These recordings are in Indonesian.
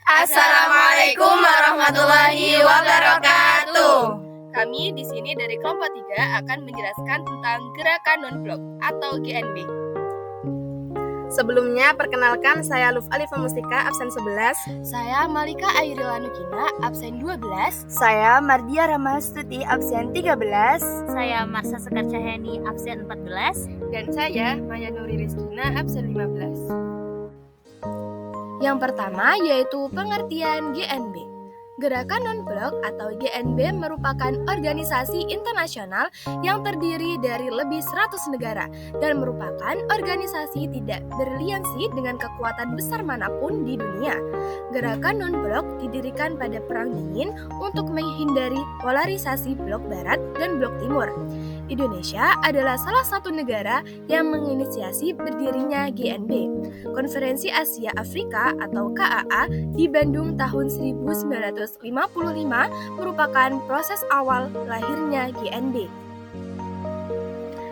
Assalamualaikum warahmatullahi wabarakatuh. Kami di sini dari kelompok 3 akan menjelaskan tentang Gerakan Non-Blok atau GNB. Sebelumnya, perkenalkan saya Luf Alifah Mustika, absen 11. Saya Malika Airillah Nukina, absen 12. Saya Mardia Ramastuti, absen 13. Saya Marsa Sekar Cahyani, absen 14. Dan saya Maya Nuri Rizkina, absen 15. Yang pertama yaitu pengertian GNB. Gerakan Non-Blok atau GNB merupakan organisasi internasional yang terdiri dari lebih 100 negara dan merupakan organisasi tidak beraliansi dengan kekuatan besar manapun di dunia. Gerakan Non-Blok didirikan pada Perang Dingin untuk menghindari polarisasi Blok Barat dan Blok Timur. Indonesia adalah salah satu negara yang menginisiasi berdirinya GNB. Konferensi Asia Afrika atau KAA di Bandung tahun 1955 merupakan proses awal lahirnya GNB.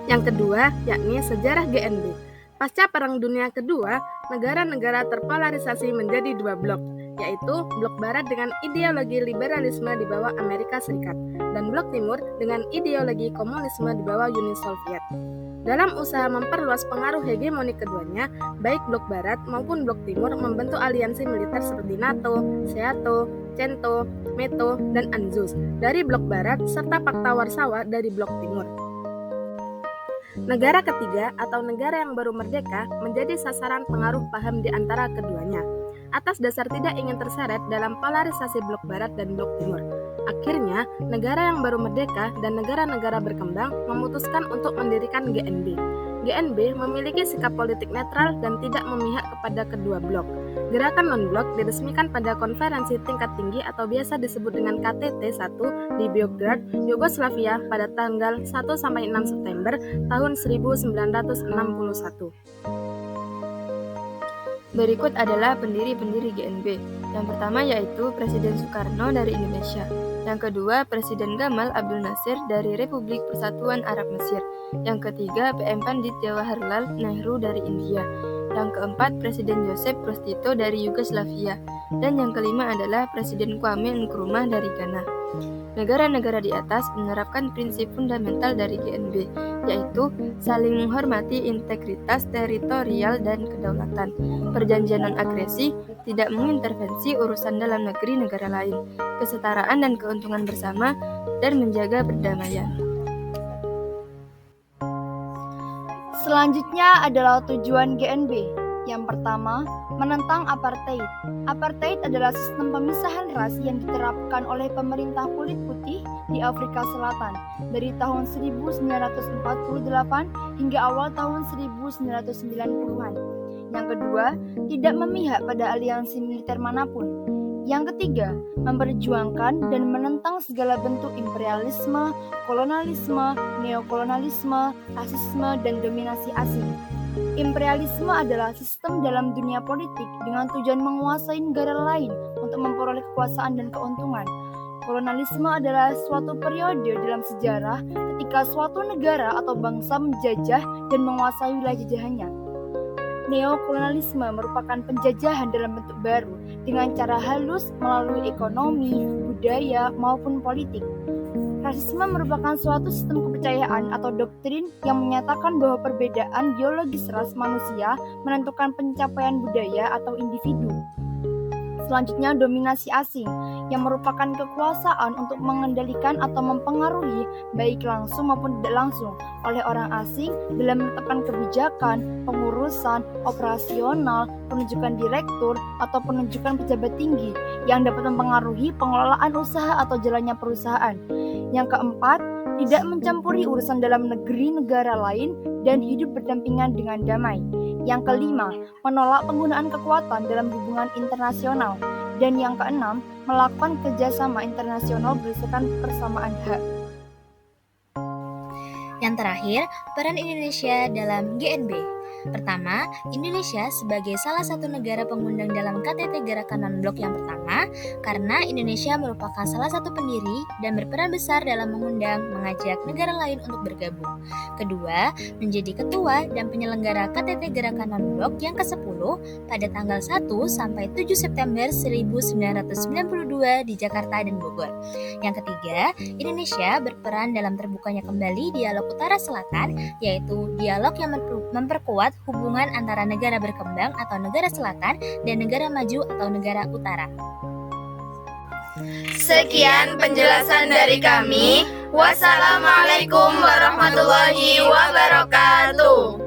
Yang kedua, yakni sejarah GNB. Pasca Perang Dunia Kedua, negara-negara terpolarisasi menjadi dua blok, yaitu Blok Barat dengan ideologi liberalisme di bawah Amerika Serikat, dan Blok Timur dengan ideologi komunisme di bawah Uni Soviet. Dalam usaha memperluas pengaruh hegemoni keduanya, baik Blok Barat maupun Blok Timur membentuk aliansi militer seperti NATO, SEATO, CENTO, METO, dan ANZUS dari Blok Barat serta Pakta Warsawa dari Blok Timur. Negara ketiga atau negara yang baru merdeka menjadi sasaran pengaruh paham di antara keduanya, atas dasar tidak ingin terseret dalam polarisasi Blok Barat dan Blok Timur. Akhirnya, negara yang baru merdeka dan negara-negara berkembang memutuskan untuk mendirikan GNB. GNB memiliki sikap politik netral dan tidak memihak kepada kedua blok. Gerakan non-blok diresmikan pada konferensi tingkat tinggi atau biasa disebut dengan KTT 1 di Beograd, Yugoslavia pada tanggal 1-6 September tahun 1961. Berikut adalah pendiri-pendiri GNB. Yang pertama yaitu Presiden Soekarno dari Indonesia. Yang kedua, Presiden Gamal Abdul Nasir dari Republik Persatuan Arab Mesir. Yang ketiga, PM Pandit Jawaharlal Nehru dari India. Yang keempat, Presiden Joseph Broz Tito dari Yugoslavia. Dan yang kelima adalah Presiden Kwame Nkrumah dari Ghana. Negara-negara di atas menerapkan prinsip fundamental dari GNB, yaitu saling menghormati integritas teritorial dan kedaulatan, perjanjian non-agresi, tidak mengintervensi urusan dalam negeri negara lain, kesetaraan dan keuntungan bersama, dan menjaga perdamaian. Selanjutnya adalah tujuan GNB. Yang pertama, menentang apartheid. Apartheid adalah sistem pemisahan ras yang diterapkan oleh pemerintah kulit putih di Afrika Selatan dari tahun 1948 hingga awal tahun 1990-an. Yang kedua, tidak memihak pada aliansi militer manapun. Yang ketiga, memperjuangkan dan menentang segala bentuk imperialisme, kolonialisme, neokolonialisme, rasisme, dan dominasi asing. Imperialisme adalah sistem dalam dunia politik dengan tujuan menguasai negara lain untuk memperoleh kekuasaan dan keuntungan. Kolonialisme adalah suatu periode dalam sejarah ketika suatu negara atau bangsa menjajah dan menguasai wilayah jajahannya. Neokolonialisme merupakan penjajahan dalam bentuk baru dengan cara halus melalui ekonomi, budaya, maupun politik. Rasisme merupakan suatu sistem kepercayaan atau doktrin yang menyatakan bahwa perbedaan biologis ras manusia menentukan pencapaian budaya atau individu. Selanjutnya, dominasi asing yang merupakan kekuasaan untuk mengendalikan atau mempengaruhi baik langsung maupun tidak langsung oleh orang asing dalam menetapkan kebijakan, pengurusan, operasional, penunjukan direktur, atau penunjukan pejabat tinggi yang dapat mempengaruhi pengelolaan usaha atau jalannya perusahaan. Yang keempat, tidak mencampuri urusan dalam negeri negara lain dan hidup berdampingan dengan damai. Yang kelima, menolak penggunaan kekuatan dalam hubungan internasional. Dan yang keenam, melakukan kerjasama internasional berdasarkan persamaan hak. Yang terakhir, peran Indonesia dalam GNB. Pertama, Indonesia sebagai salah satu negara pengundang dalam KTT Gerakan Non-Blok yang pertama, karena Indonesia merupakan salah satu pendiri dan berperan besar dalam mengajak negara lain untuk bergabung. Kedua, menjadi ketua dan penyelenggara KTT Gerakan Non-Blok yang ke-10 pada tanggal 1 sampai 7 September 1992 di Jakarta dan Bogor. Yang ketiga, Indonesia berperan dalam terbukanya kembali dialog Utara-Selatan, yaitu dialog yang memperkuat hubungan antara negara berkembang atau negara selatan dan negara maju atau negara utara. Sekian penjelasan dari kami. Wassalamualaikum warahmatullahi wabarakatuh.